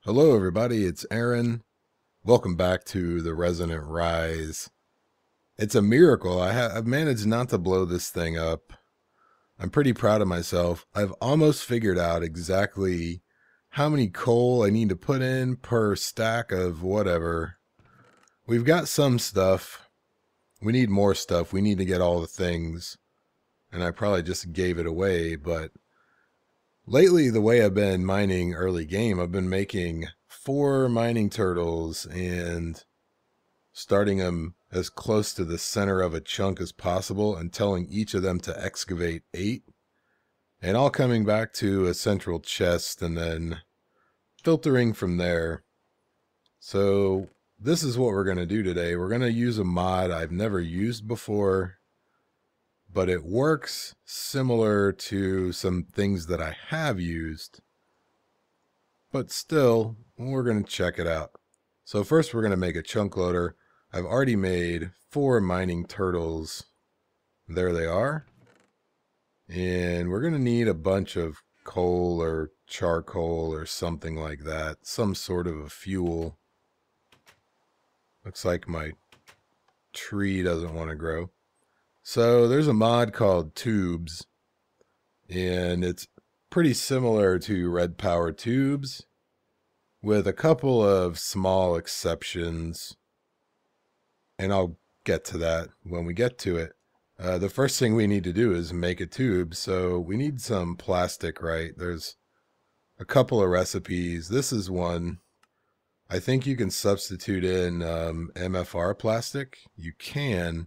Hello everybody, it's Aaron. Welcome back to the Resonant Rise. It's a miracle. I've managed not to blow this thing up. I'm pretty proud of myself. I've almost figured out exactly how many coal I need to put in per stack of whatever. We've got some stuff. We need more stuff. We need to get all the things. And I probably just gave it away, but lately, the way I've been mining early game, I've been making 4 mining turtles and starting them as close to the center of a chunk as possible and telling each of them to excavate 8. And all coming back to a central chest and then filtering from there. So this is what we're going to do today. We're going to use a mod I've never used before, but it works similar to some things that I have used. But still, we're going to check it out. So first we're going to make a chunk loader. I've already made 4 mining turtles. There they are. And we're going to need a bunch of coal or charcoal or something like that. Some sort of a fuel. Looks like my tree doesn't want to grow. So there's a mod called Tubes, and it's pretty similar to Red Power Tubes, with a couple of small exceptions, and I'll get to that when we get to it. The first thing we need to do is make a tube, so we need some plastic, right? There's a couple of recipes. This is one. I think you can substitute in MFR plastic. You can.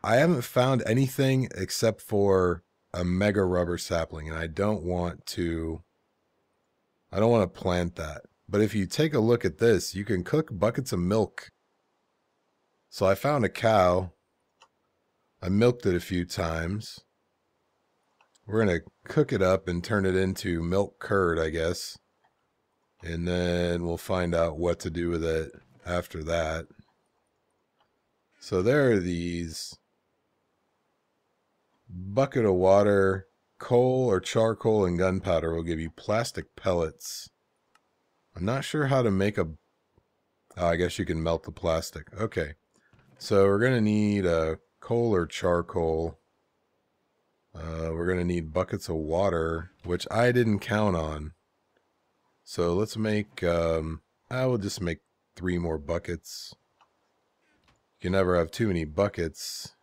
I haven't found anything except for a mega rubber sapling, and I don't want to plant that. But if you take a look at this, you can cook buckets of milk. So I found a cow. I milked it a few times. We're going to cook it up and turn it into milk curd, I guess. And then we'll find out what to do with it after that. So there are these. Bucket of water, coal or charcoal, and gunpowder will give you plastic pellets. I'm not sure how to make a... Oh, I guess you can melt the plastic. Okay. So we're going to need coal or charcoal. We're going to need buckets of water, which I didn't count on. So let's make... I will just make 3 more buckets. You can never have too many buckets.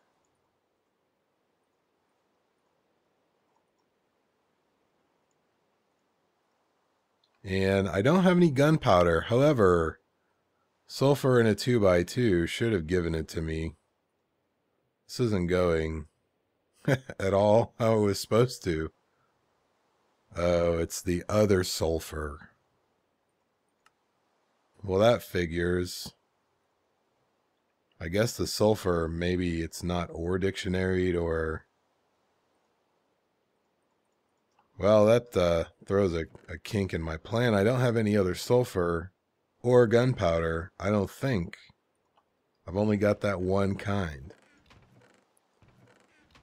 And I don't have any gunpowder. However, sulfur in a 2x2 should have given it to me. This isn't going at all how it was supposed to. Oh, it's the other sulfur. Well, that figures. I guess the sulfur, maybe it's not ore dictionaried or... Well, that throws a kink in my plan. I don't have any other sulfur or gunpowder, I don't think. I've only got that one kind.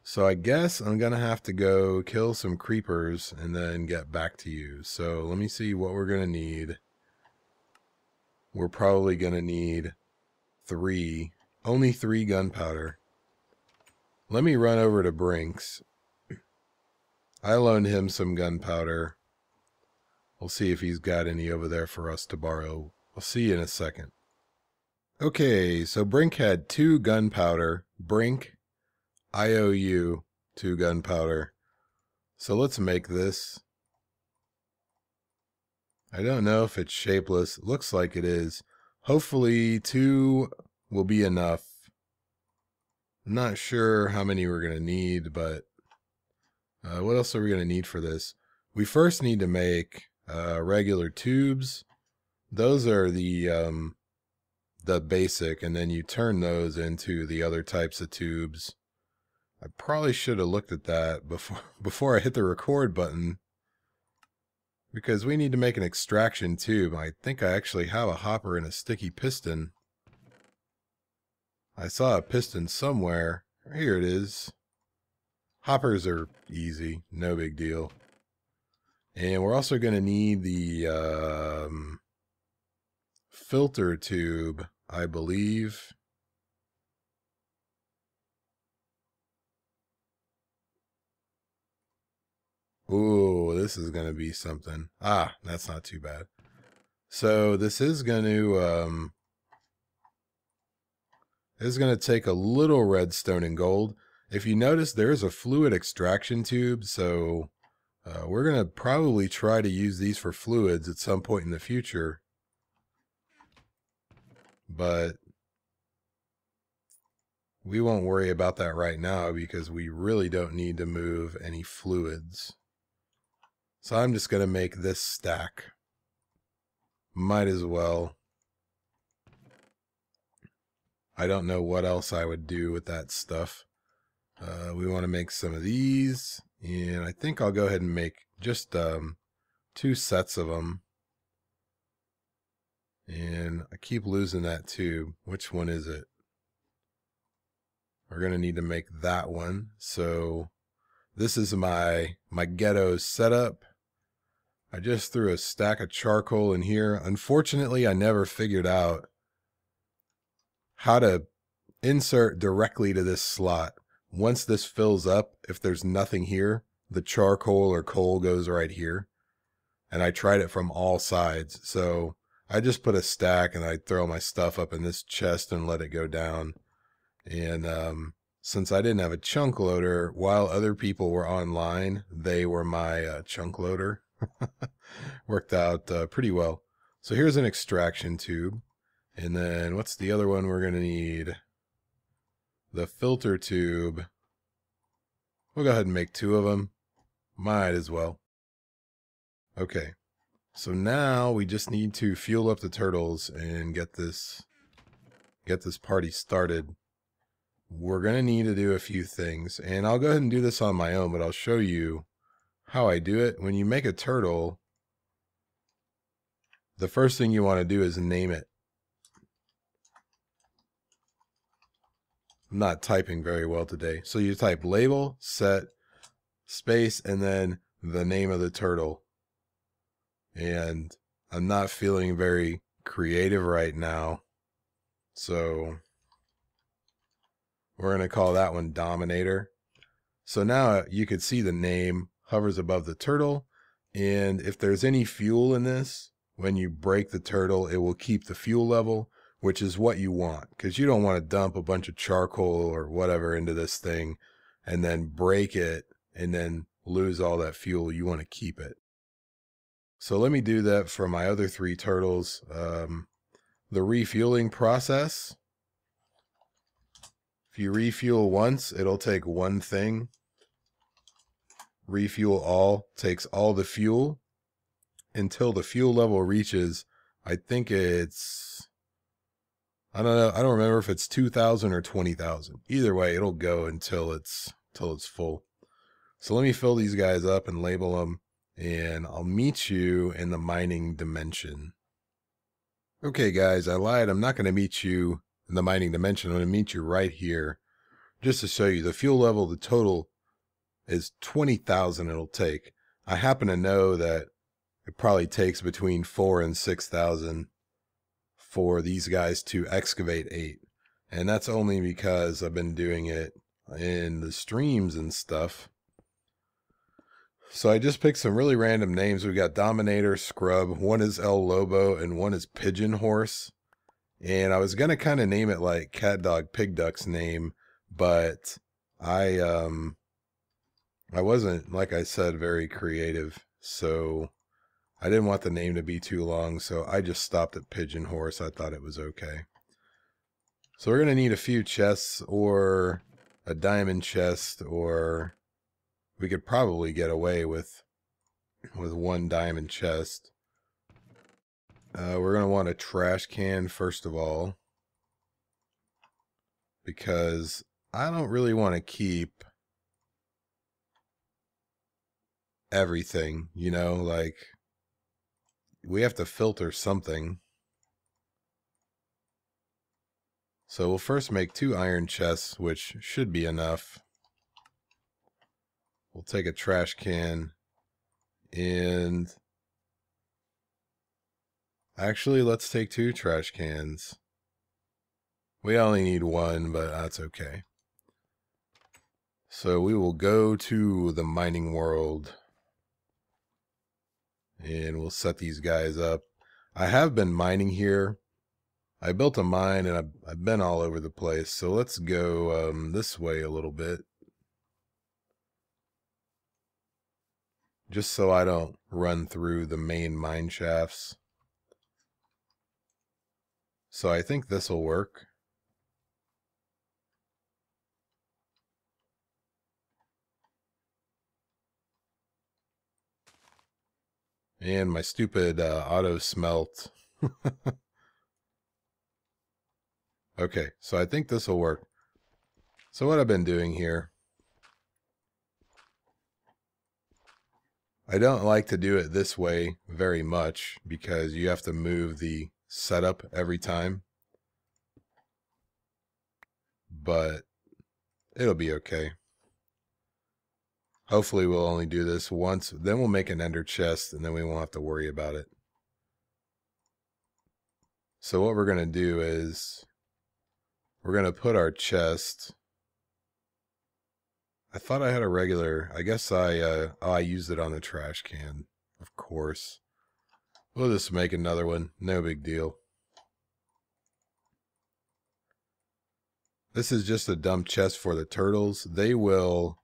So I guess I'm going to have to go kill some creepers and then get back to you. So let me see what we're going to need. We're probably going to need 3. Only 3 gunpowder. Let me run over to Brinks. I loaned him some gunpowder. We'll see if he's got any over there for us to borrow. I'll see you in a second. Okay, so Brink had 2 gunpowder. Brink, I owe you 2 gunpowder. So let's make this. I don't know if it's shapeless. It looks like it is. Hopefully 2 will be enough. I'm not sure how many we're going to need, but what else are we going to need for this? We first need to make regular tubes. Those are the basic, and then you turn those into the other types of tubes. I probably should have looked at that before I hit the record button, because we need to make an extraction tube. I think I actually have a hopper and a sticky piston. I saw a piston somewhere. Here it is. Hoppers are easy, no big deal. And we're also going to need the filter tube, I believe. Ooh, this is going to be something. Ah, that's not too bad. So this is going to take a little redstone and gold. If you notice, there is a fluid extraction tube, so we're going to probably try to use these for fluids at some point in the future. But we won't worry about that right now because we really don't need to move any fluids. So I'm just going to make this stack. Might as well. I don't know what else I would do with that stuff. We want to make some of these. And I think I'll go ahead and make just 2 sets of them. And I keep losing that tube. Which one is it? We're going to need to make that one. So this is my ghetto setup. I just threw a stack of charcoal in here. Unfortunately, I never figured out how to insert directly to this slot. Once this fills up, if there's nothing here, the charcoal or coal goes right here. And I tried it from all sides. So I just put a stack and I throw my stuff up in this chest and let it go down. And since I didn't have a chunk loader, while other people were online, they were my chunk loader. Worked out pretty well. So here's an extraction tube. And then what's the other one we're going to need? The filter tube. We'll go ahead and make 2 of them. Might as well. Okay. So now we just need to fuel up the turtles and get this party started. We're going to need to do a few things. And I'll go ahead and do this on my own, but I'll show you how I do it. When you make a turtle, the first thing you want to do is name it. I'm not typing very well today. So you type label, set, space, and then the name of the turtle. And I'm not feeling very creative right now. So we're going to call that one Dominator. So now you could see the name hovers above the turtle. And if there's any fuel in this, when you break the turtle, it will keep the fuel level, which is what you want, because you don't want to dump a bunch of charcoal or whatever into this thing and then break it and then lose all that fuel. You want to keep it. So let me do that for my other 3 turtles. The refueling process. If you refuel once, it'll take 1 thing. Refuel all takes all the fuel until the fuel level reaches, I think it's, I don't know, I don't remember if it's 2,000 or 20,000. Either way, it'll go until it's full. So let me fill these guys up and label them, and I'll meet you in the mining dimension. Okay guys, I lied. I'm not going to meet you in the mining dimension. I'm going to meet you right here just to show you the fuel level. The total is 20,000 it'll take. I happen to know that it probably takes between 4,000 and 6,000 for these guys to excavate 8. And that's only because I've been doing it in the streams and stuff. So I just picked some really random names. We got Dominator, Scrub, one is El Lobo, and one is Pigeon Horse. And I was going to kind of name it like Cat Dog Pig Duck's name, but I wasn't, like I said, very creative. So I didn't want the name to be too long, so I just stopped at Pigeon Horse. I thought it was okay. So we're going to need a few chests or a diamond chest, or we could probably get away with 1 diamond chest. We're going to want a trash can first of all, because I don't really want to keep everything, you know, like we have to filter something. So we'll first make 2 iron chests, which should be enough. We'll take a trash can, and Actually, let's take 2 trash cans. We only need 1, but that's okay. So we will go to the mining world. And we'll set these guys up. I have been mining here. I built a mine and I've been all over the place. So let's go this way a little bit. Just so I don't run through the main mine shafts. So I think this will work. And my stupid auto smelt. Okay, so I think this will work. So what I've been doing here, I don't like to do it this way very much because you have to move the setup every time. But it'll be okay. Hopefully we'll only do this once, then we'll make an ender chest and then we won't have to worry about it. So what we're going to do is we're going to put our chest. I thought I had a regular, I guess I used it on the trash can, of course. We'll just make another one, no big deal. This is just a dump chest for the turtles. They will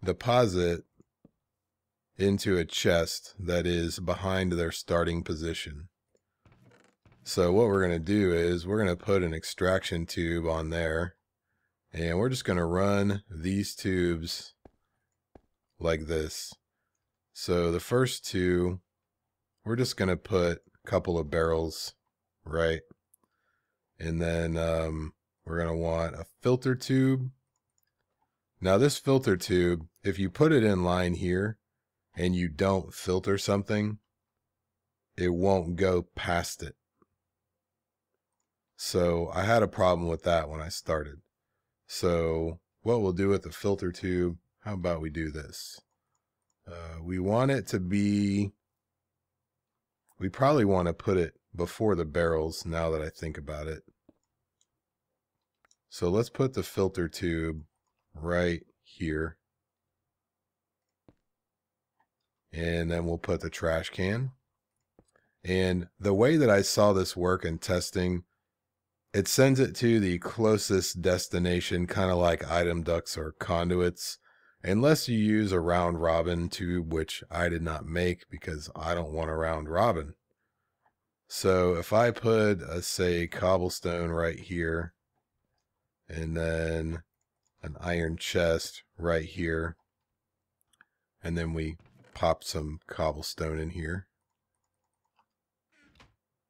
deposit into a chest that is behind their starting position. So what we're going to do is we're going to put an extraction tube on there, and we're just going to run these tubes like this. So the first 2, we're just going to put a couple of barrels, right? And then we're going to want a filter tube. Now this filter tube, if you put it in line here and you don't filter something, it won't go past it. So I had a problem with that when I started. So what we'll do with the filter tube, how about we do this? We want it to be, we probably want to put it before the barrels now that I think about it. So let's put the filter tube right here. And then we'll put the trash can. And the way that I saw this work in testing, it sends it to the closest destination, kind of like item ducts or conduits, unless you use a round robin tube, which I did not make because I don't want a round robin. So if I put, say, cobblestone right here, and then an iron chest right here, and then we pop some cobblestone in here.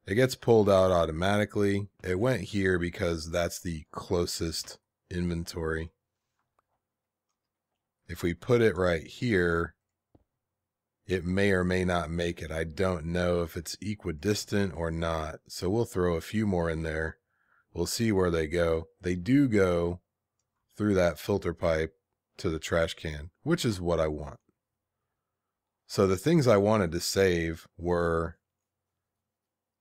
It gets pulled out automatically. It went here because that's the closest inventory. If we put it right here, it may or may not make it. I don't know if it's equidistant or not. So we'll throw a few more in there. We'll see where they go. They do go through that filter pipe to the trash can, which is what I want. So the things I wanted to save were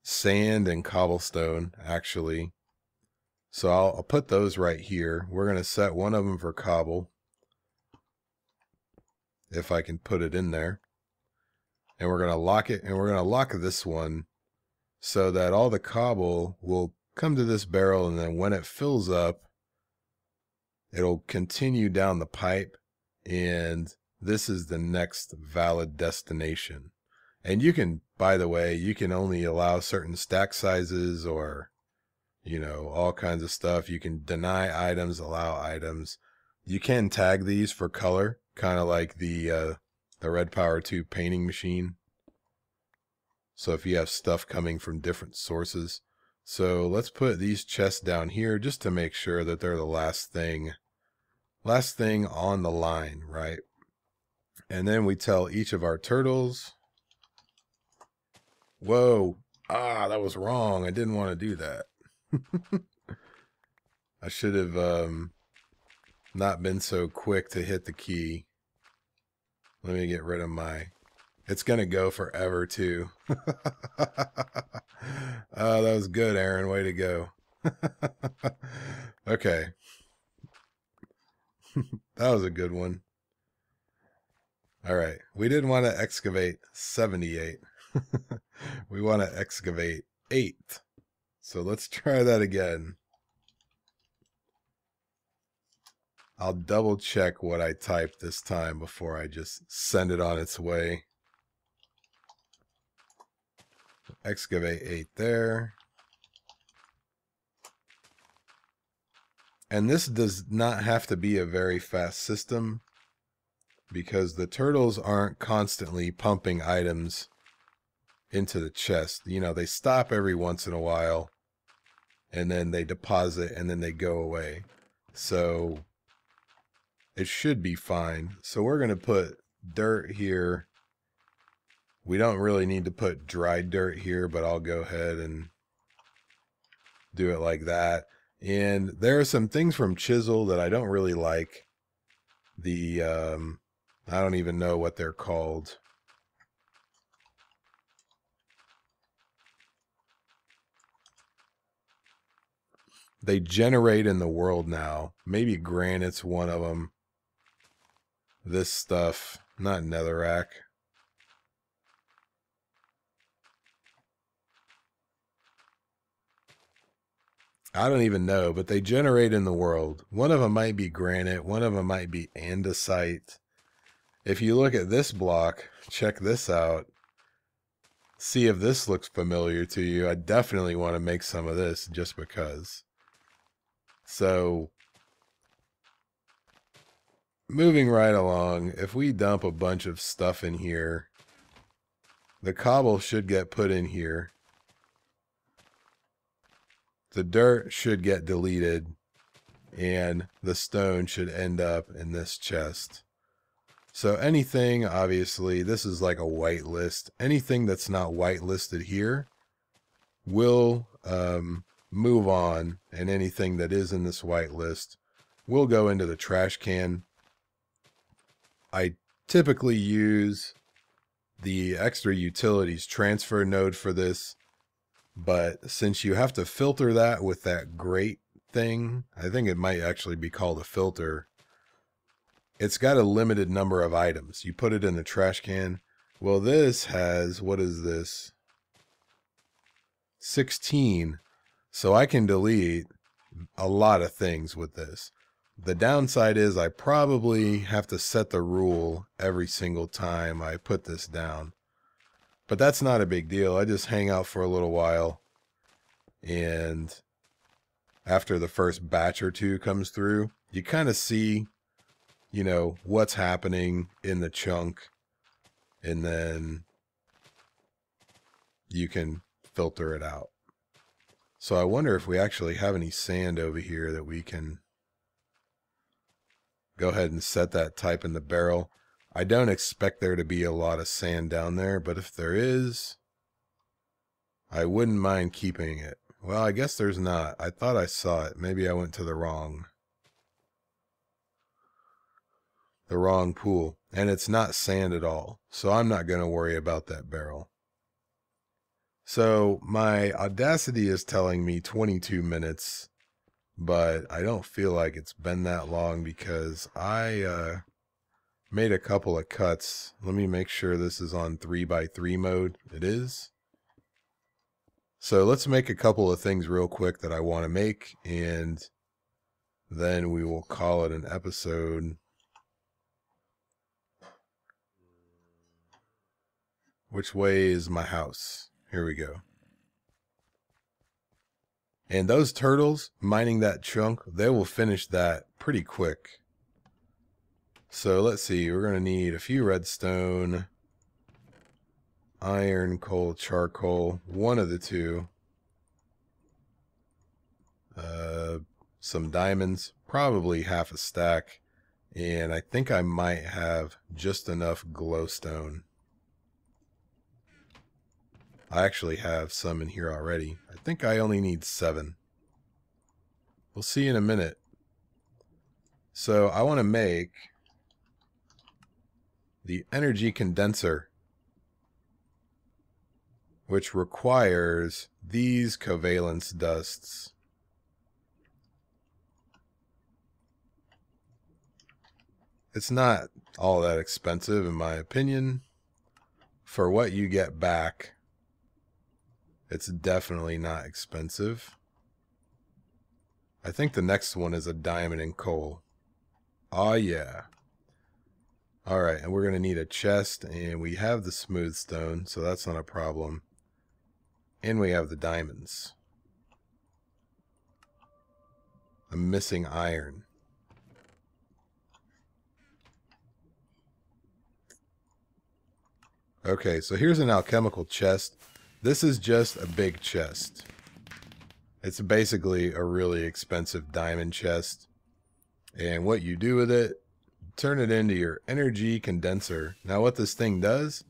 sand and cobblestone, actually. So I'll put those right here. We're going to set one of them for cobble, if I can put it in there. And we're going to lock it, and we're going to lock this one so that all the cobble will come to this barrel, and then when it fills up, it'll continue down the pipe, and this is the next valid destination. And you can, by the way, you can only allow certain stack sizes or, you know, all kinds of stuff. You can deny items, allow items. You can tag these for color, kind of like the Red Power 2 painting machine. So if you have stuff coming from different sources. So let's put these chests down here just to make sure that they're the last thing on the line, right? And then we tell each of our turtles, whoa, that was wrong. I didn't want to do that. I should have not been so quick to hit the key. Let me get rid of my It's going to go forever, too. Oh, that was good, Aaron. Way to go. Okay. That was a good one. All right. We didn't want to excavate 78. We want to excavate 8. So let's try that again. I'll double check what I typed this time before I just send it on its way. Excavate 8 there. And this does not have to be a very fast system because the turtles aren't constantly pumping items into the chest. You know, they stop every once in a while and then they deposit and then they go away. So it should be fine. So we're going to put dirt here. We don't really need to put dry dirt here, but I'll go ahead and do it like that. And there are some things from Chisel that I don't really like. The, I don't even know what they're called. They generate in the world now. Maybe granite's one of them. This stuff, not netherrack. I don't even know, but they generate in the world. One of them might be granite. One of them might be andesite. If you look at this block, check this out. See if this looks familiar to you. I definitely want to make some of this just because. So, moving right along, if we dump a bunch of stuff in here, the cobble should get put in here. The dirt should get deleted, and the stone should end up in this chest. So anything, obviously, this is like a whitelist. Anything that's not whitelisted here will move on, and anything that is in this whitelist will go into the trash can. I typically use the extra utilities transfer node for this. But since you have to filter that with that grate thing, I think it might actually be called a filter. It's got a limited number of items. You put it in the trash can. Well, this has, what is this? 16. So I can delete a lot of things with this. The downside is I probably have to set the rule every single time I put this down. But that's not a big deal. I just hang out for a little while. And after the first batch or two comes through, you kind of see, you know, what's happening in the chunk. And then you can filter it out. So I wonder if we actually have any sand over here that we can go ahead and set that type in the barrel. I don't expect there to be a lot of sand down there, but if there is, I wouldn't mind keeping it. Well, I guess there's not. I thought I saw it. Maybe I went to the wrong pool. And it's not sand at all. So I'm not going to worry about that barrel. So my Audacity is telling me 22 minutes. But I don't feel like it's been that long because I made a couple of cuts. Let me make sure this is on 3x3 mode. It is. So let's make a couple of things real quick that I want to make, and then we will call it an episode. Which way is my house? Here we go. And those turtles mining that chunk, they will finish that pretty quick. So let's see, we're going to need a few redstone, iron, coal, charcoal, one of the two. Some diamonds, probably half a stack. And I think I might have just enough glowstone. I actually have some in here already. I think I only need 7. We'll see in a minute. So I want to make the energy condenser. which requires these covalence dusts. It's not all that expensive, in my opinion. For what you get back, it's definitely not expensive. I think the next one is a diamond and coal. Oh yeah. Alright, and we're going to need a chest, and we have the smooth stone, so that's not a problem. And we have the diamonds. I'm missing iron. Okay, so here's an alchemical chest. This is just a big chest. It's basically a really expensive diamond chest. And what you do with it, turn it into your energy condenser. Now what this thing does,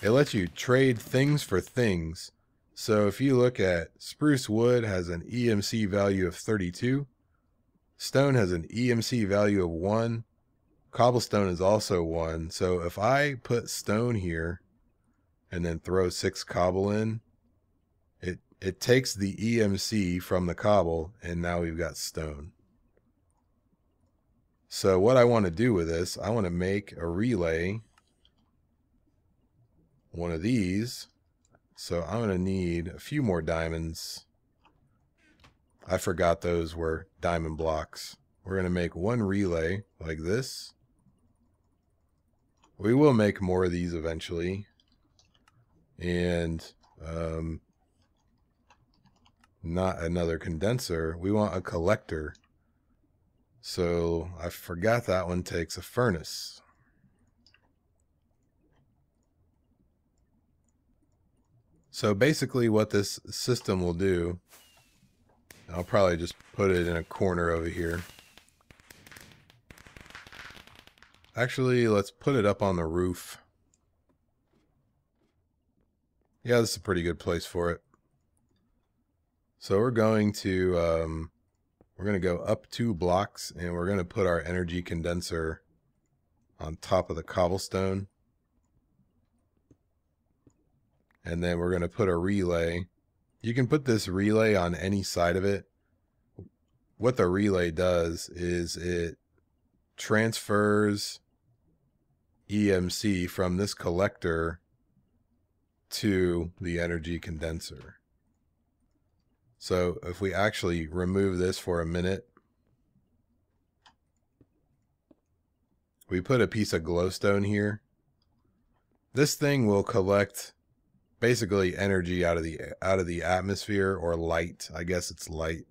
it lets you trade things for things. So if you look at spruce wood has an EMC value of 32. Stone has an EMC value of 1. Cobblestone is also 1. So if I put stone here and then throw 6 cobble in, it takes the EMC from the cobble, and now we've got stone. So what I want to do with this, I want to make a relay, one of these. So I'm going to need a few more diamonds. I forgot those were diamond blocks. We're going to make one relay like this. We will make more of these eventually. And not another condenser. We want a collector. So I forgot that one takes a furnace. So basically what this system will do, I'll probably just put it in a corner over here. Actually, let's put it up on the roof. Yeah, this is a pretty good place for it. So we're going to go up 2 blocks, and we're going to put our energy condenser on top of the cobblestone. And then we're going to put a relay. You can put this relay on any side of it. What the relay does is it transfers EMC from this collector to the energy condenser. So if we actually remove this for a minute, we put a piece of glowstone here. This thing will collect basically energy out of the atmosphere, or light. I guess it's light.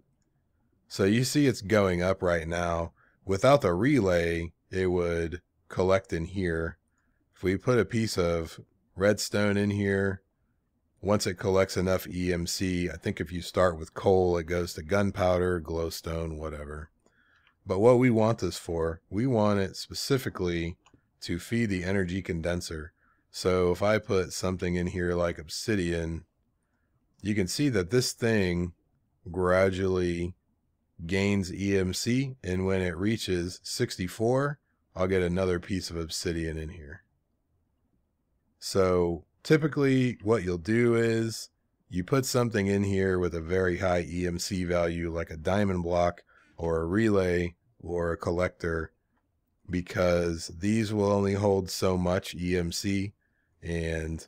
So you see it's going up right now. Without the relay, it would collect in here. If we put a piece of redstone in here, once it collects enough EMC, I think if you start with coal, it goes to gunpowder, glowstone, whatever. But what we want this for, we want it specifically to feed the energy condenser. So if I put something in here like obsidian, you can see that this thing gradually gains EMC, and when it reaches 64, I'll get another piece of obsidian in here. So typically what you'll do is you put something in here with a very high EMC value, like a diamond block or a relay or a collector, because these will only hold so much EMC, and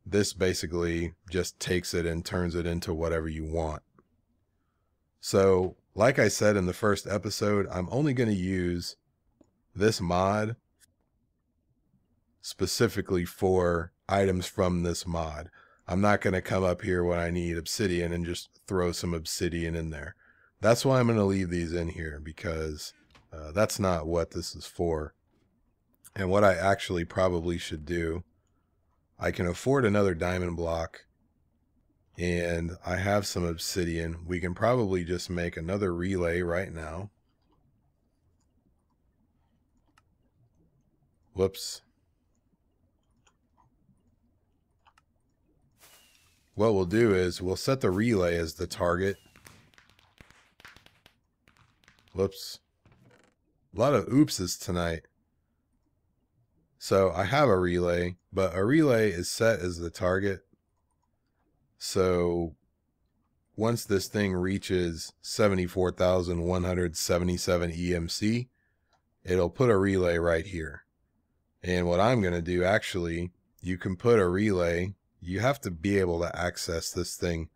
this basically just takes it and turns it into whatever you want. So like I said in the first episode, I'm only going to use this mod specifically for items from this mod. I'm not going to come up here when I need obsidian and just throw some obsidian in there. That's why I'm going to leave these in here, because that's not what this is for. And what I actually probably should do, I can afford another diamond block, and I have some obsidian. We can probably just make another relay right now. Whoops. What we'll do is we'll set the relay as the target. Whoops. A lot of oopses tonight. So I have a relay, but a relay is set as the target. So once this thing reaches 74,177 EMC, it'll put a relay right here. And what I'm going to do, actually, you can put a relay. You have to be able to access this thing,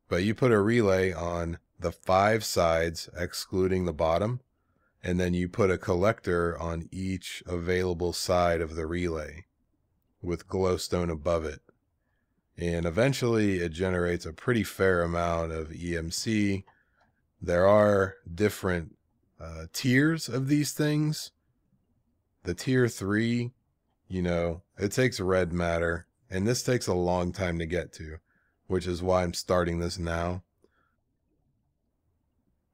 but you put a relay on the 5 sides, excluding the bottom, and then you put a collector on each available side of the relay with glowstone above it. And eventually it generates a pretty fair amount of EMC. There are different tiers of these things. The tier 3, you know, it takes red matter, and this takes a long time to get to, which is why I'm starting this now.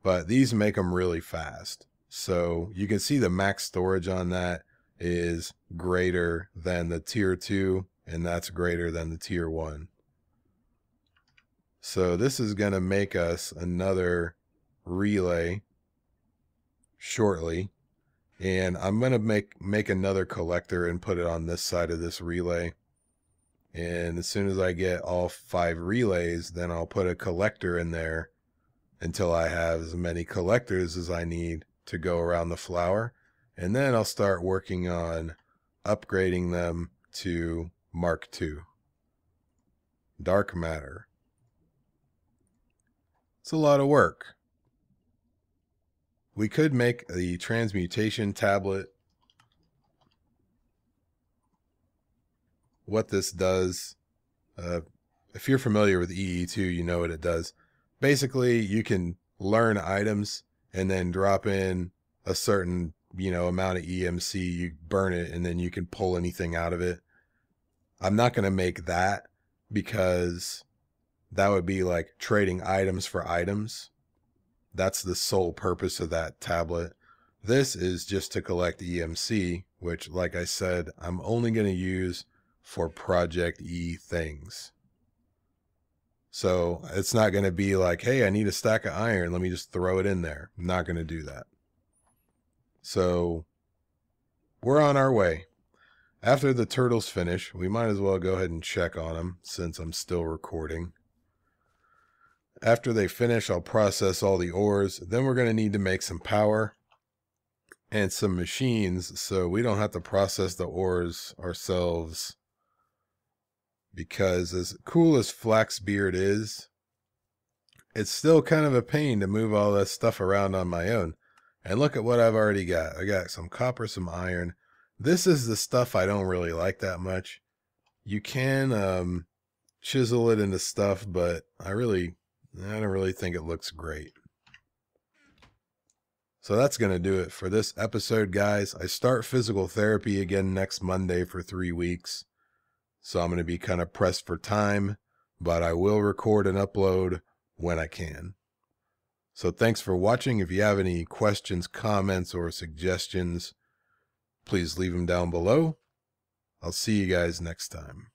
But these make them really fast. So you can see the max storage on that is greater than the tier 2, and that's greater than the tier 1. So this is going to make us another relay shortly. And I'm going to make another collector and put it on this side of this relay. And as soon as I get all 5 relays, then I'll put a collector in there until I have as many collectors as I need to go around the flower. And then I'll start working on upgrading them to Mark II. Dark matter. It's a lot of work. We could make the transmutation tablet. What this does, if you're familiar with EE2, you know what it does. Basically, you can learn items and then drop in a certain, amount of EMC, you burn it, and then you can pull anything out of it. I'm not going to make that because that would be like trading items for items. That's the sole purpose of that tablet. This is just to collect EMC, which, like I said, I'm only going to use for ProjectE things. So it's not going to be like, hey, I need a stack of iron, let me just throw it in there. I'm not going to do that. So we're on our way. After the turtles finish, we might as well go ahead and check on them since I'm still recording. After they finish, I'll process all the ores. Then we're going to need to make some power and some machines so we don't have to process the ores ourselves. Because as cool as Flaxbeard is, it's still kind of a pain to move all that stuff around on my own. And look at what I've already got. I got some copper, some iron. This is the stuff I don't really like that much. You can chisel it into stuff, but I don't really think it looks great. So that's going to do it for this episode, guys. I start physical therapy again next Monday for 3 weeks. So I'm going to be kind of pressed for time, but I will record and upload when I can. So thanks for watching. If you have any questions, comments, or suggestions, please leave them down below. I'll see you guys next time.